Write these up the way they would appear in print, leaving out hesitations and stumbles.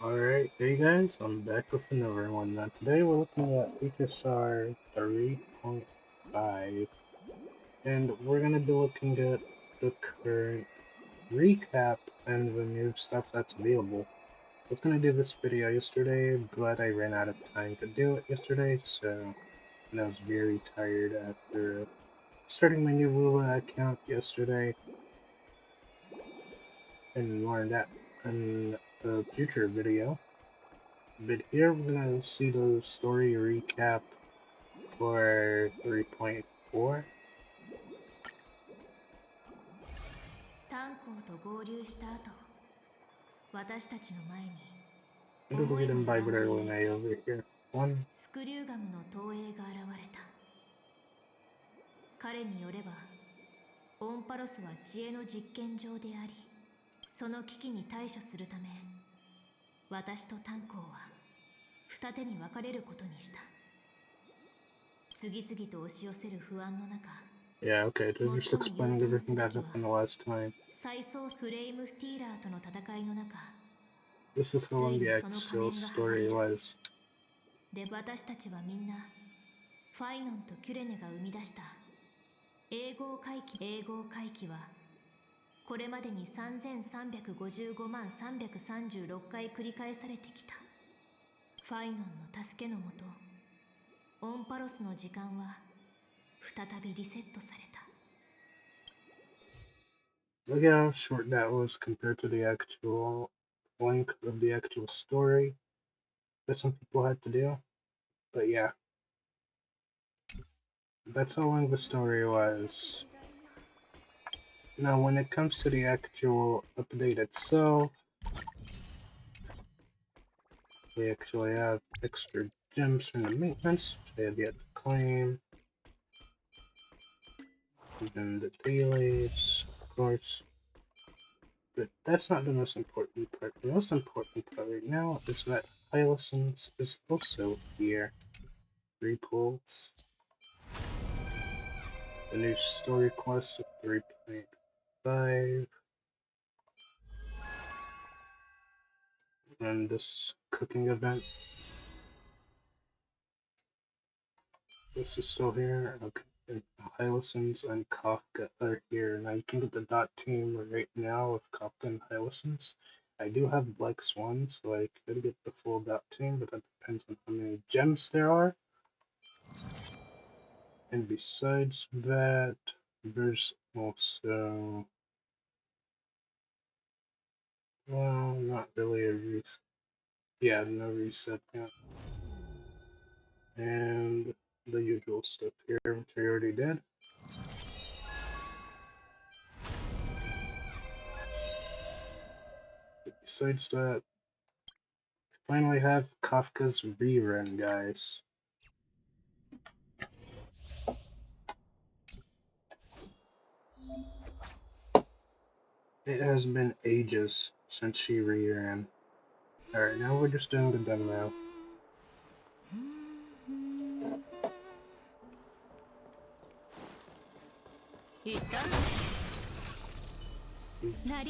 Alright, hey guys, I'm back with another one. Now today we're looking at HSR 3.5, and we're going to be looking at the current recap and the new stuff that's available. I was going to do this video yesterday, but I ran out of time to do it yesterday, and I was very tired after starting my new Lula account yesterday, and more on that in a future video. But here we're going to see the story recap for 3.4. 炭鉱と合流した後、私たちの前に It'll be getting by better when I over here. One. スクリューガムの投影が現れた。彼によれば、オンパロスは知恵の実験場であり、その危機に対処するため、私と炭鉱は二手に分かれることにした。次々と押し寄せる不安の中、 Yeah, okay, they're just explaining everything that happened the last time. 再送フレイムスティーラーとの戦いの中、 This is how long the actual story was. で、私たちはみんなファイノンとキュレネが生み出した永劫回帰はこれまでに3355万336回繰り返されてきた。ファイノンの助けのもと、オンパロスの時間は再びリセットされた。 Look at how short that was compared to the actual length of the actual story that some people had to do. But yeah, that's how long the story was. Now, when it comes to the actual update itself, we actually have extra gems from the maintenance, which they have yet to claim. And the delays, of course. But that's not the most important part. The most important part right now is that Hylisens is also here. 3 pulls. The new story quest of 3.5. And this cooking event. This is still here. Okay. And Hylisens and Kafka are here. Now you can get the dot team right now with Kafka and Hylisens. I do have Blackswan, so I could get the full dot team, but that depends on how many gems there are. And besides that, there's also, well, not really a reset. Yeah, no reset yet. And the usual stuff here, which I already did. But besides that, we finally have Kafka's rerun, guys. It has been ages since she reran. Alright, now we're just doing the demo.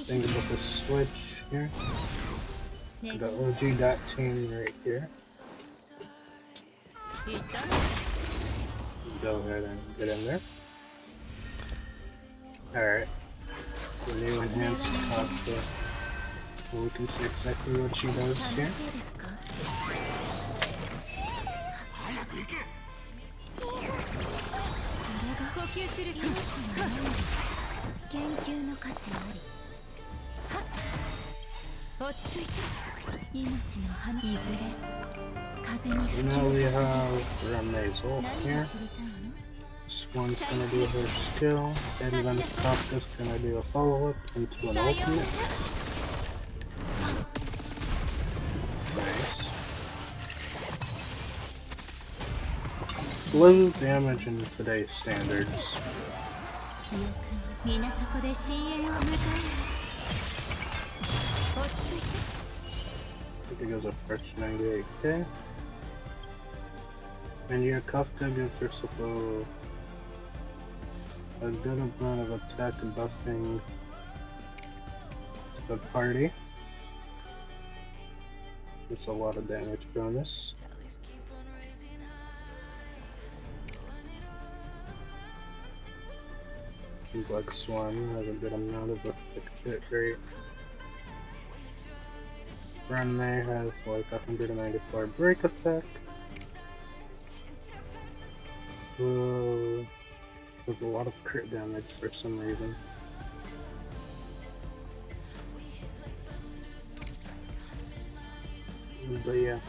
Think about the switch here. The OG dot team right here. Go ahead and get in there. Alright. The new enhanced Kafka. So we can see exactly what she does here. Now we have Ramazel here. This one's gonna do her skill, and then Kafka's gonna do a follow-up into an ultimate. Nice. Low damage in today's standards. I think it goes a fresh 98k. And yeah, Kafka gives herself a good amount of attack buffing to the party. It's a lot of damage bonus. Blackswan has a good amount of effect hit rate. Ranmei has like 194 break attack. Does a lot of crit damage for some reason. But yeah,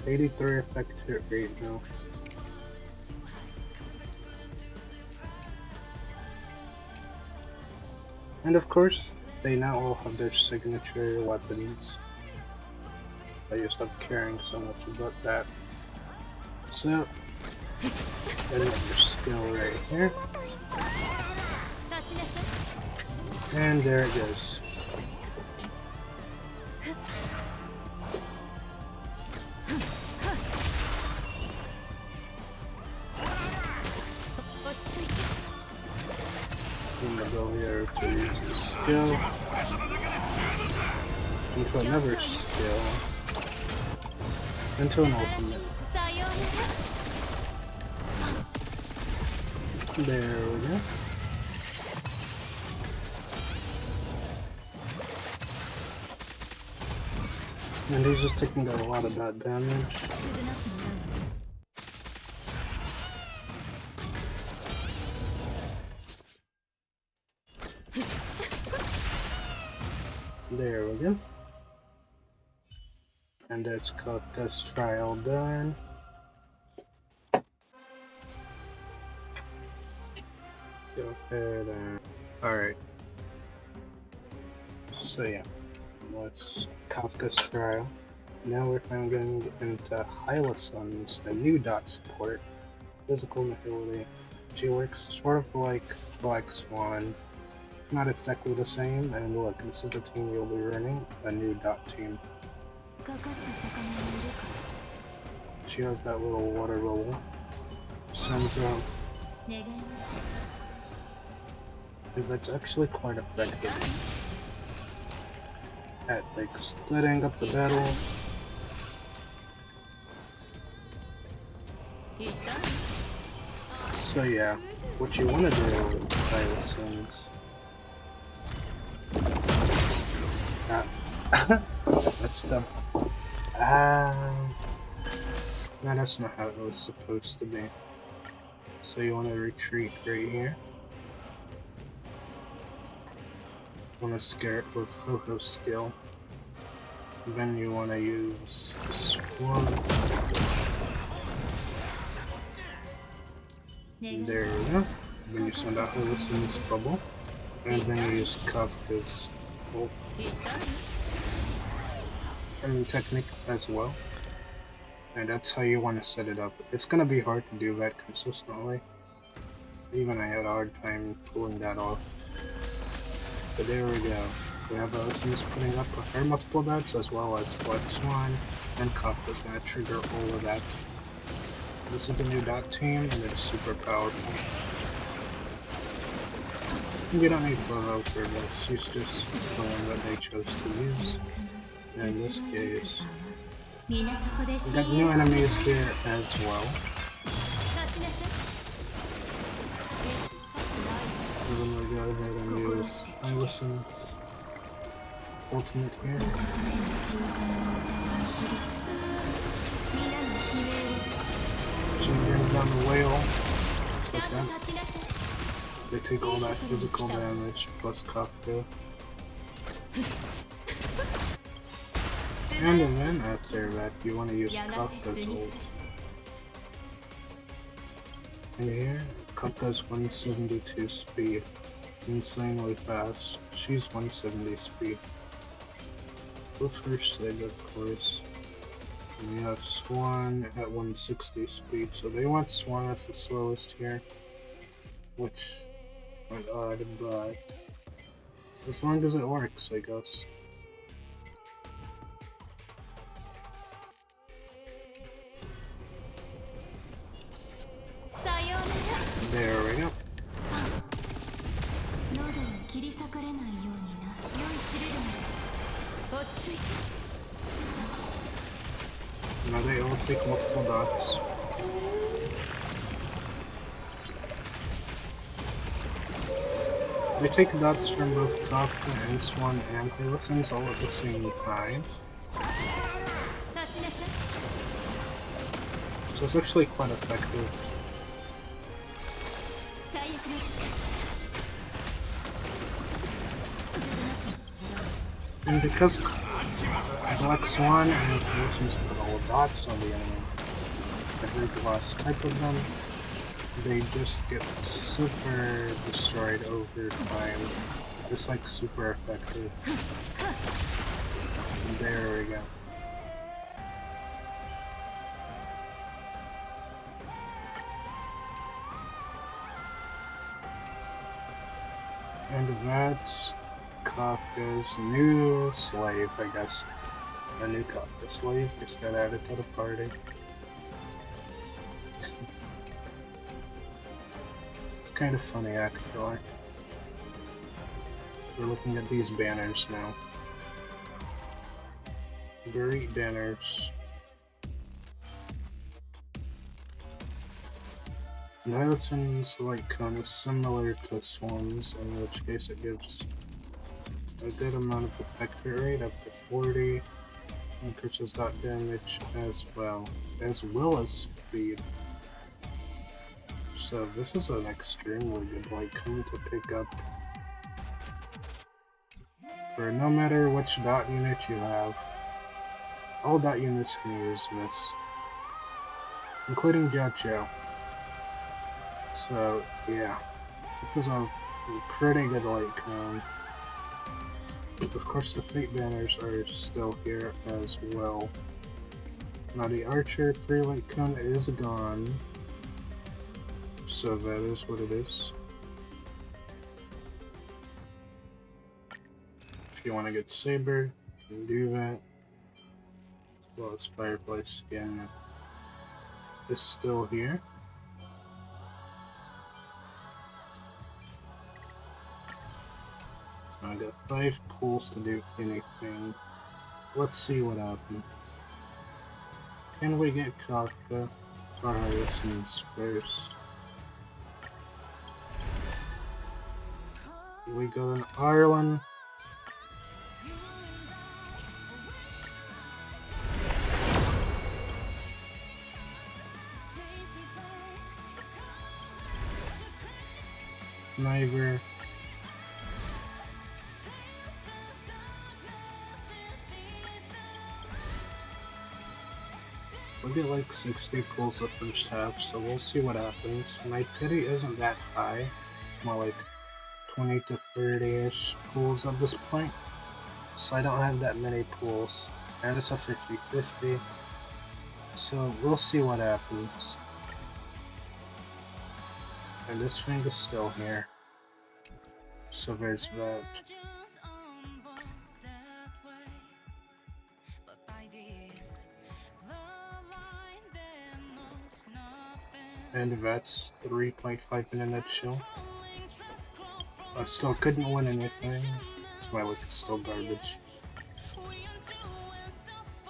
83 effect hit rate now. And of course, they now all have their signature weapons. I just stopped caring so much about that. So, another skill right here. And there it goes. I'm gonna go here to use the skill into another skill into an ultimate. There we go. And he's just taking a lot of that damage. There we go. And that's Kafka's trial done. Go ahead and... Alright. So yeah, that's Kafka's trial. Now we're finally getting into Hylisens, the new dot support. Physical mobility. She works sort of like Blackswan, not exactly the same, and look, this is the team you'll be running, a new dot team. She has that little water bubble. Sends out. And that's actually quite effective at like splitting up the battle. So yeah, what you want to do with Hylisens. That's the... No, that's not how it was supposed to be. So you want to retreat right here. Want to scare it with Ho-Ho skill. Then you want to use Swan. There we go. Then you send out Hylisens bubble. And then you use Kafka's ult. And technique as well. And that's how you want to set it up. It's gonna be hard to do that consistently. Even I had a hard time pulling that off. But there we go. We have Hylisens putting up her multiple dots as well as Blackswan, and Kafka's gonna trigger all of that. This is the new dot team, and it's super powerful. You don't need Forthe for this, she's just the one that they chose to use. In this case, we got new enemies here as well. We're gonna go ahead and use Hylisens ultimate here. She brings down the whale, just like that. They take all that physical damage plus Kafka. And then after that, you want to use Kafka's ult. And here, Kafka's 172 speed. Insanely fast. She's 170 speed. With her Sig, of course. And we have Swan at 160 speed. So they want Swan that's the slowest here. Which is odd, but as long as it works, I guess. There we go. Now they all take multiple dots. They take dots from both Kafka and Swan and Hylisens all at the same time. So it's actually quite effective. And because Blackswan and Hylisens put all dots on the enemy, every last type of them, they just get super destroyed over time. Just like super effective. And there we go. And that's Kafka's new slave, I guess. A new Kafka slave just got added to the party. It's kind of funny, actually. We're looking at these banners now. Great banners. Hylisens' light cone is similar to Swan's, in which case it gives a good amount of effect rate, up to 40, increases dot damage as well as speed. So this is an extremely good light cone to pick up for no matter which dot unit you have. All dot units can use this, including Gacha. So yeah, this is a pretty good light cone. Of course, the Fate banners are still here as well. Now the Archer free light cone is gone, so that is what it is. If you want to get Saber, you can do that. As well as Firefly skin is still here. So I got 5 pulls to do anything. Let's see what happens. Can we get Kafka or Hylisens first? We got an Ireland. Neither. We'll get like 60 pulls the first half, so we'll see what happens. My pity isn't that high. It's more like 20 to 30-ish pulls at this point. So I don't have that many pulls. And it's a 50-50. So we'll see what happens. And this thing is still here. So there's that. And that's 3.5 in a nutshell. I still couldn't win anything, so my luck is still garbage.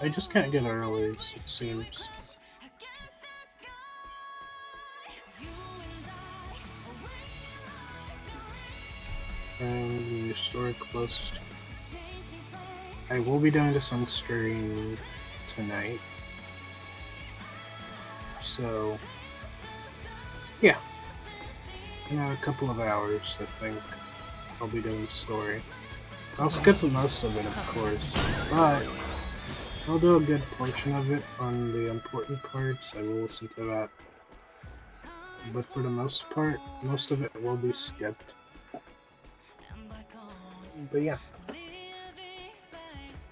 I just can't get earlies, it seems. And new store closed. I will be doing this on stream tonight. So, yeah. In a couple of hours, I think, I'll be doing the story. I'll skip most of it, of course, but I'll do a good portion of it on the important parts. I will listen to that. But for the most part, most of it will be skipped. But yeah.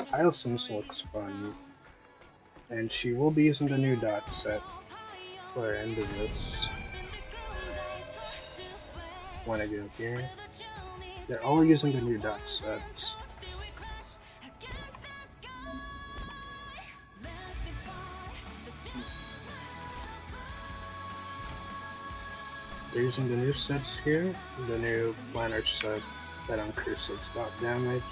Hylisens looks fun. And she will be using the new dot set for end of this. When I go here, they're all using the new dot sets. They're using the new sets here, the new planner set that increases dot damage.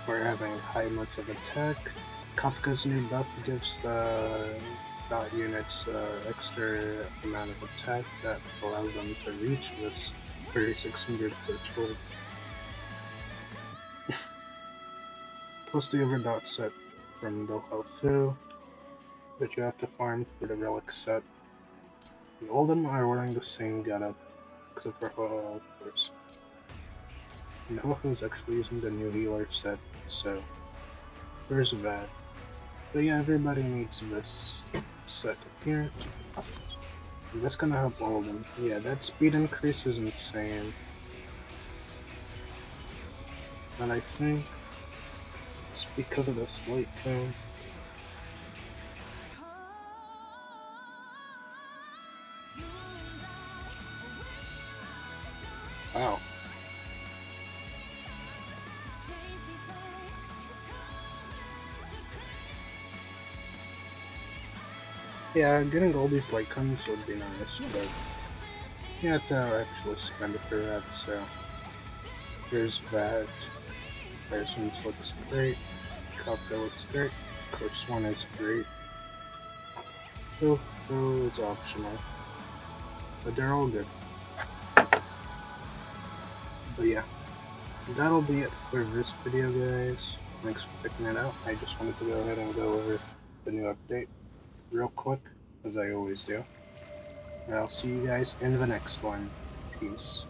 for having high modes of attack. Kafka's new buff gives the dot units extra amount of attack that allows them to reach this 3600 threshold. Plus the overdot set from Fu, but you have to farm for the relic set. And all of them are wearing the same getup, except for Ho-Oh, of course. And Ho-Oh is actually using the new healer set, so there's that. But yeah, everybody needs this set here. And that's gonna help all of them. Yeah, that speed increase is insane. And I think it's because of this light too. Wow. Yeah, getting all these light cones would be nice, but you have to actually spend it for that, so there's that. Hylisens looks great. Kafka looks great. Of course, one is great. Though is optional, but they're all good. But yeah, that'll be it for this video, guys. Thanks for checking it out. I just wanted to go ahead and go over the new update real quick, as I always do. And I'll see you guys in the next one. Peace.